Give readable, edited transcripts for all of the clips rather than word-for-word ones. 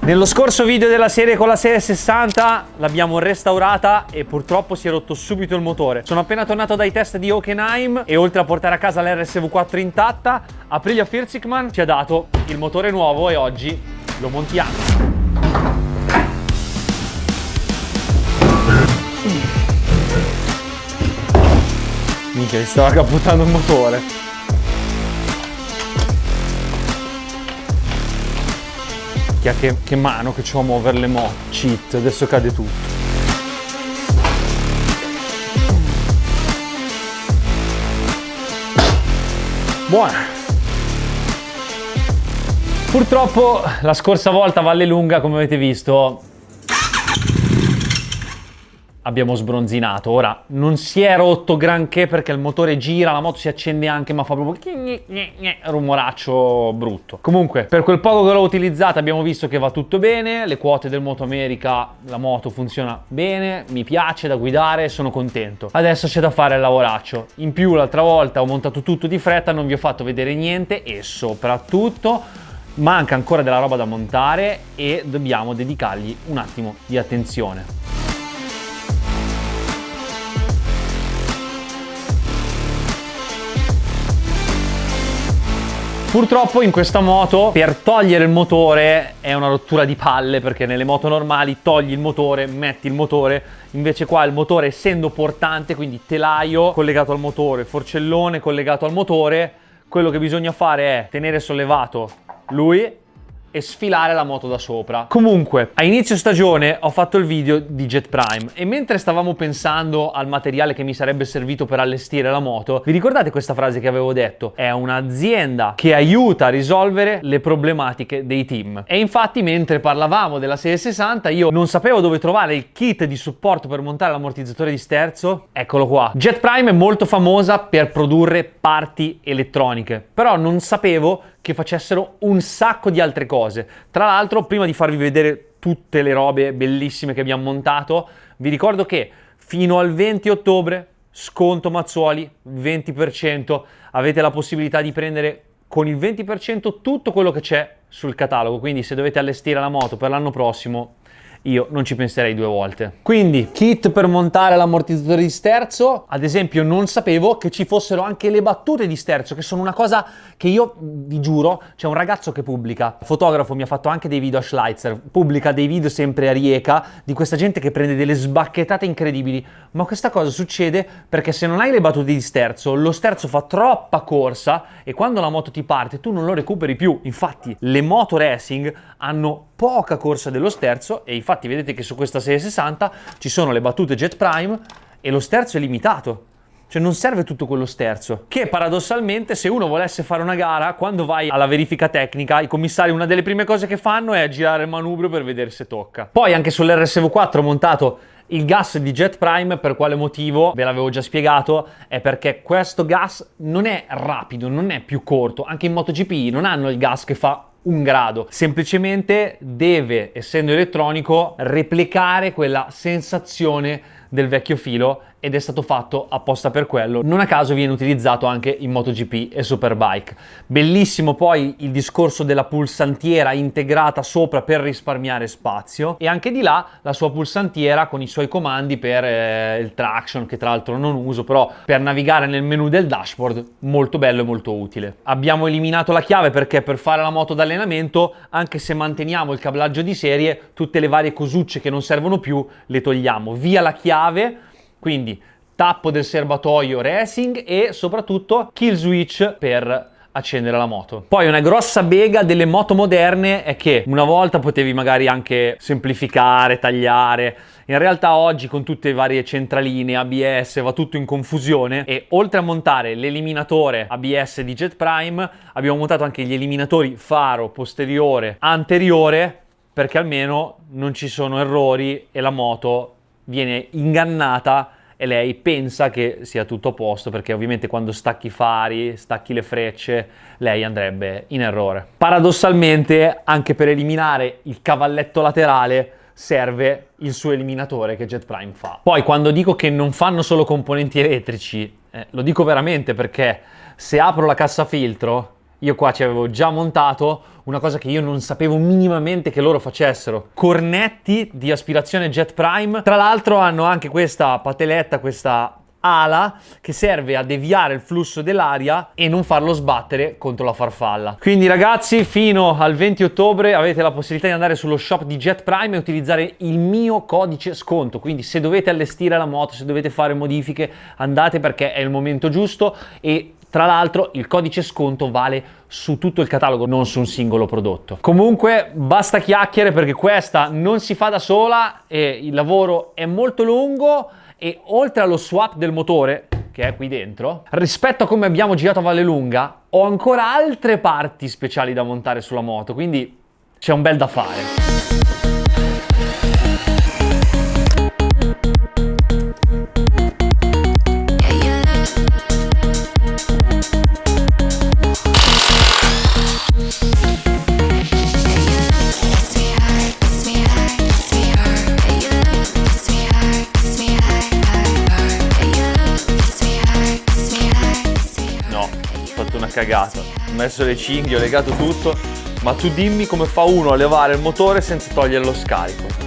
Nello scorso video della serie con la 660 l'abbiamo restaurata e purtroppo si è rotto subito il motore. Sono appena tornato dai test di Hockenheim e oltre a portare a casa l'RSV4 intatta, Aprilia Firtzigmann ci ha dato il motore nuovo e oggi lo montiamo. Minchia, mi stava capottando il motore. Che mano che c'ho a muovere le moto. Cheat, adesso cade tutto. Buona. Purtroppo la scorsa volta a Vallelunga, come avete visto, abbiamo sbronzinato. Ora non si è rotto granché perché il motore gira, la moto si accende anche, ma fa proprio rumoraccio brutto. Comunque, per quel poco che l'ho utilizzata abbiamo visto che va tutto bene, le quote del Moto America, la moto funziona bene, mi piace da guidare, sono contento. Adesso c'è da fare il lavoraccio. In più l'altra volta ho montato tutto di fretta, non vi ho fatto vedere niente e soprattutto manca ancora della roba da montare e dobbiamo dedicargli un attimo di attenzione. Purtroppo in questa moto per togliere il motore è una rottura di palle, perché nelle moto normali togli il motore, metti il motore, invece qua il motore essendo portante, quindi telaio collegato al motore, forcellone collegato al motore, quello che bisogna fare è tenere sollevato lui e sfilare la moto da sopra. Comunque, a inizio stagione ho fatto il video di Jet Prime e mentre stavamo pensando al materiale che mi sarebbe servito per allestire la moto, vi ricordate questa frase che avevo detto? È un'azienda che aiuta a risolvere le problematiche dei team. E infatti mentre parlavamo della 660 io non sapevo dove trovare il kit di supporto per montare l'ammortizzatore di sterzo. Eccolo qua. Jet Prime è molto famosa per produrre parti elettroniche, però non sapevo che facessero un sacco di altre cose. Tra l'altro, prima di farvi vedere tutte le robe bellissime che abbiamo montato, vi ricordo che fino al 20 ottobre, sconto Mazzuoli, 20%, avete la possibilità di prendere con il 20% tutto quello che c'è sul catalogo, quindi se dovete allestire la moto per l'anno prossimo, io non ci penserei due volte. Quindi, kit per montare l'ammortizzatore di sterzo. Ad esempio, non sapevo che ci fossero anche le battute di sterzo, che sono una cosa che io, vi giuro, c'è un ragazzo che pubblica, fotografo, mi ha fatto anche dei video a Schleitzer, pubblica dei video sempre a Rieca, di questa gente che prende delle sbacchettate incredibili. Ma questa cosa succede perché se non hai le battute di sterzo, lo sterzo fa troppa corsa e quando la moto ti parte tu non lo recuperi più. Infatti, le moto racing hanno poca corsa dello sterzo e infatti vedete che su questa 660 ci sono le battute Jet Prime e lo sterzo è limitato, cioè non serve tutto quello sterzo, che paradossalmente se uno volesse fare una gara, quando vai alla verifica tecnica i commissari una delle prime cose che fanno è girare il manubrio per vedere se tocca. Poi anche sull'RSV4 ho montato il gas di Jet Prime. Per quale motivo? Ve l'avevo già spiegato, è perché questo gas non è rapido, non è più corto, anche in MotoGP non hanno il gas che fa 1 grado, semplicemente deve, essendo elettronico, replicare quella sensazione del vecchio filo ed è stato fatto apposta per quello. Non a caso viene utilizzato anche in MotoGP e Superbike. Bellissimo poi il discorso della pulsantiera integrata sopra per risparmiare spazio e anche di là la sua pulsantiera con i suoi comandi per il traction, che tra l'altro non uso, però per navigare nel menu del dashboard molto bello e molto utile. Abbiamo eliminato la chiave perché per fare la moto d'allenamento, anche se manteniamo il cablaggio di serie, tutte le varie cosucce che non servono più le togliamo. Via la chiave, quindi tappo del serbatoio racing e soprattutto kill switch per accendere la moto. Poi una grossa bega delle moto moderne è che una volta potevi magari anche semplificare, tagliare. In realtà oggi con tutte le varie centraline, ABS, va tutto in confusione e oltre a montare l'eliminatore ABS di Jet Prime abbiamo montato anche gli eliminatori faro posteriore, anteriore, perché almeno non ci sono errori e la moto viene ingannata e lei pensa che sia tutto a posto, perché ovviamente quando stacchi i fari, stacchi le frecce, lei andrebbe in errore. Paradossalmente, anche per eliminare il cavalletto laterale serve il suo eliminatore che Jet Prime fa. Poi quando dico che non fanno solo componenti elettrici, lo dico veramente, perché se apro la cassa filtro io qua ci avevo già montato una cosa che io non sapevo minimamente che loro facessero. Cornetti di aspirazione Jet Prime. Tra l'altro hanno anche questa pateletta, questa ala che serve a deviare il flusso dell'aria e non farlo sbattere contro la farfalla. Quindi ragazzi, fino al 20 ottobre avete la possibilità di andare sullo shop di Jet Prime e utilizzare il mio codice sconto. Quindi se dovete allestire la moto, se dovete fare modifiche, andate, perché è il momento giusto. E tra l'altro il codice sconto vale su tutto il catalogo, non su un singolo prodotto. Comunque basta chiacchiere, perché questa non si fa da sola e il lavoro è molto lungo. E oltre allo swap del motore, che è qui dentro, rispetto a come abbiamo girato a Vallelunga, ho ancora altre parti speciali da montare sulla moto, quindi c'è un bel da fare. Cagata, ho messo le cinghie, ho legato tutto, ma tu dimmi come fa uno a levare il motore senza togliere lo scarico.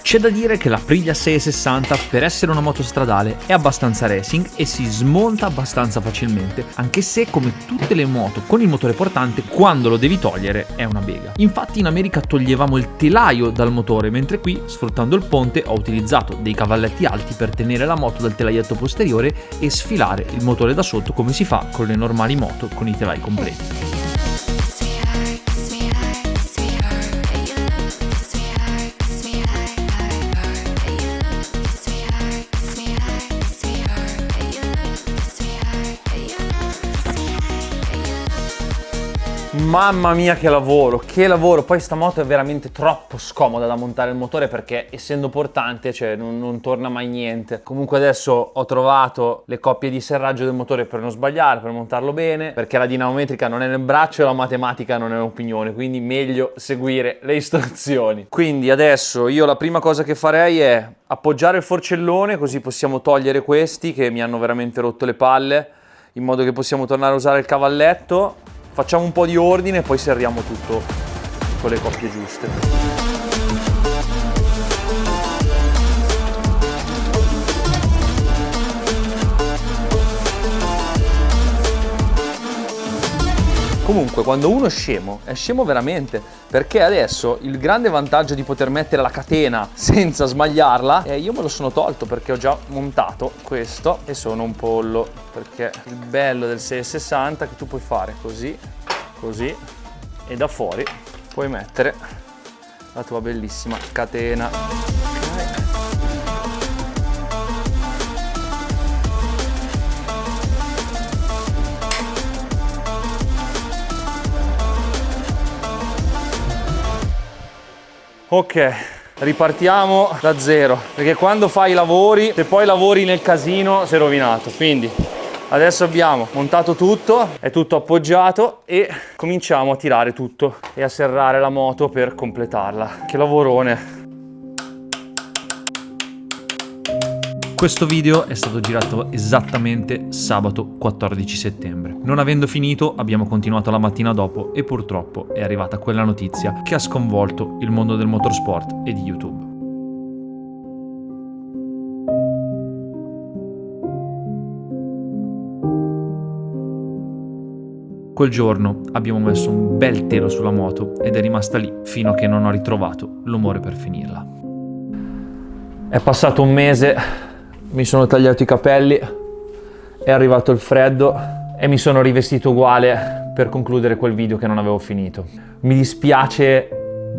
C'è da dire che l'Aprilia 660, per essere una moto stradale, è abbastanza racing e si smonta abbastanza facilmente, anche se, come tutte le moto con il motore portante, quando lo devi togliere è una bega. Infatti in America toglievamo il telaio dal motore, mentre qui, sfruttando il ponte, ho utilizzato dei cavalletti alti per tenere la moto dal telaietto posteriore e sfilare il motore da sotto, come si fa con le normali moto con i telai completi. Mamma mia che lavoro, poi sta moto è veramente troppo scomoda da montare il motore, perché essendo portante, cioè non torna mai niente. Comunque adesso ho trovato le coppie di serraggio del motore per non sbagliare, per montarlo bene, perché la dinamometrica non è nel braccio e la matematica non è un'opinione, quindi meglio seguire le istruzioni. Quindi adesso io la prima cosa che farei è appoggiare il forcellone, così possiamo togliere questi che mi hanno veramente rotto le palle, in modo che possiamo tornare a usare il cavalletto. Facciamo un po' di ordine e poi serriamo tutto con le coppie giuste. Comunque, quando uno è scemo veramente, perché adesso il grande vantaggio di poter mettere la catena senza smagliarla, io me lo sono tolto perché ho già montato questo e sono un pollo, perché il bello del 660 è che tu puoi fare così, così, e da fuori puoi mettere la tua bellissima catena. Ok, ripartiamo da zero, perché quando fai i lavori, se poi lavori nel casino, sei rovinato. Quindi adesso abbiamo montato tutto, è tutto appoggiato e cominciamo a tirare tutto e a serrare la moto per completarla. Che lavorone! Questo video è stato girato esattamente sabato 14 settembre. Non avendo finito, abbiamo continuato la mattina dopo e purtroppo è arrivata quella notizia che ha sconvolto il mondo del motorsport e di YouTube. Quel giorno abbiamo messo un bel telo sulla moto ed è rimasta lì fino a che non ho ritrovato l'umore per finirla. È passato un mese. Mi sono tagliato i capelli, è arrivato il freddo e mi sono rivestito uguale per concludere quel video che non avevo finito. Mi dispiace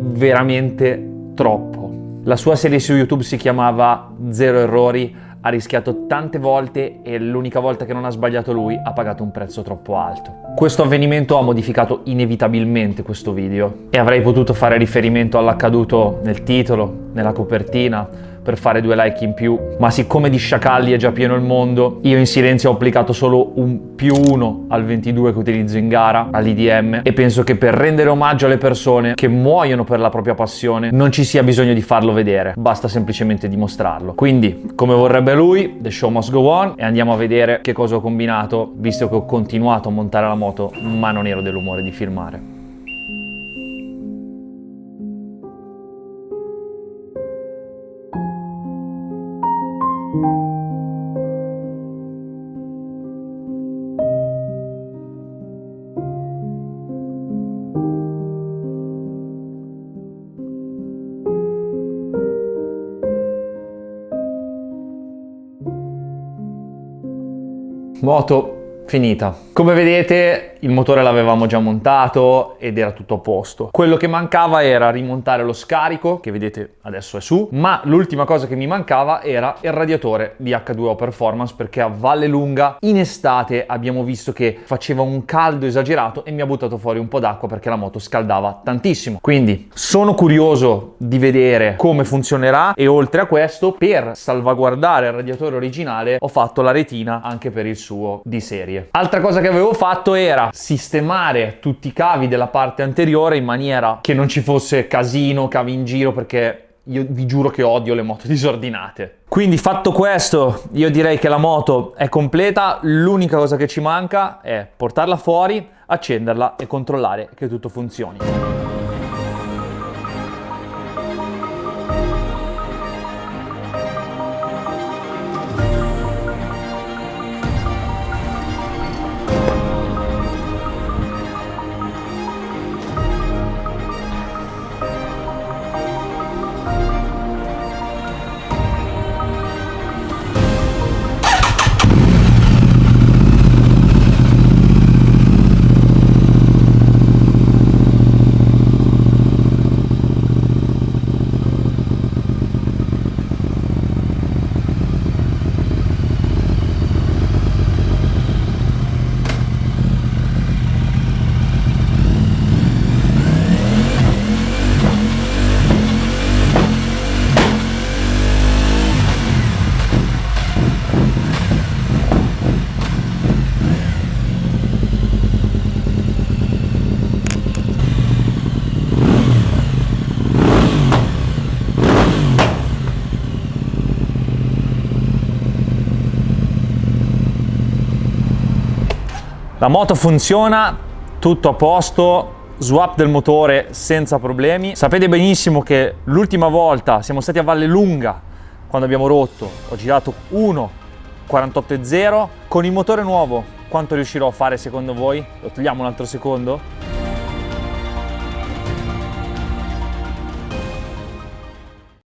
veramente troppo. La sua serie su YouTube si chiamava Zero Errori, ha rischiato tante volte e l'unica volta che non ha sbagliato lui ha pagato un prezzo troppo alto. Questo avvenimento ha modificato inevitabilmente questo video e avrei potuto fare riferimento all'accaduto nel titolo, nella copertina, per fare 2 like in più, ma siccome di sciacalli è già pieno il mondo, io in silenzio ho applicato solo un +1 al 22 che utilizzo in gara, all'IDM, e penso che per rendere omaggio alle persone che muoiono per la propria passione non ci sia bisogno di farlo vedere, basta semplicemente dimostrarlo. Quindi, come vorrebbe lui, the show must go on, e andiamo a vedere che cosa ho combinato, visto che ho continuato a montare la moto ma non ero dell'umore di filmare. Moto finita. Come vedete il motore l'avevamo già montato ed era tutto a posto. Quello che mancava era rimontare lo scarico, che vedete adesso è su, ma l'ultima cosa che mi mancava era il radiatore di H2O Performance, perché a Vallelunga in estate abbiamo visto che faceva un caldo esagerato e mi ha buttato fuori un po' d'acqua perché la moto scaldava tantissimo. Quindi sono curioso di vedere come funzionerà e oltre a questo, per salvaguardare il radiatore originale, ho fatto la retina anche per il suo di serie. Altra cosa che avevo fatto era sistemare tutti i cavi della parte anteriore in maniera che non ci fosse casino, cavi in giro, perché io vi giuro che odio le moto disordinate. Quindi fatto questo, io direi che la moto è completa, l'unica cosa che ci manca è portarla fuori, accenderla e controllare che tutto funzioni. La moto funziona, tutto a posto, swap del motore senza problemi. Sapete benissimo che l'ultima volta siamo stati a Vallelunga, quando abbiamo rotto, ho girato 1.48,0 con il motore nuovo. Quanto riuscirò a fare secondo voi? Lo togliamo un altro secondo?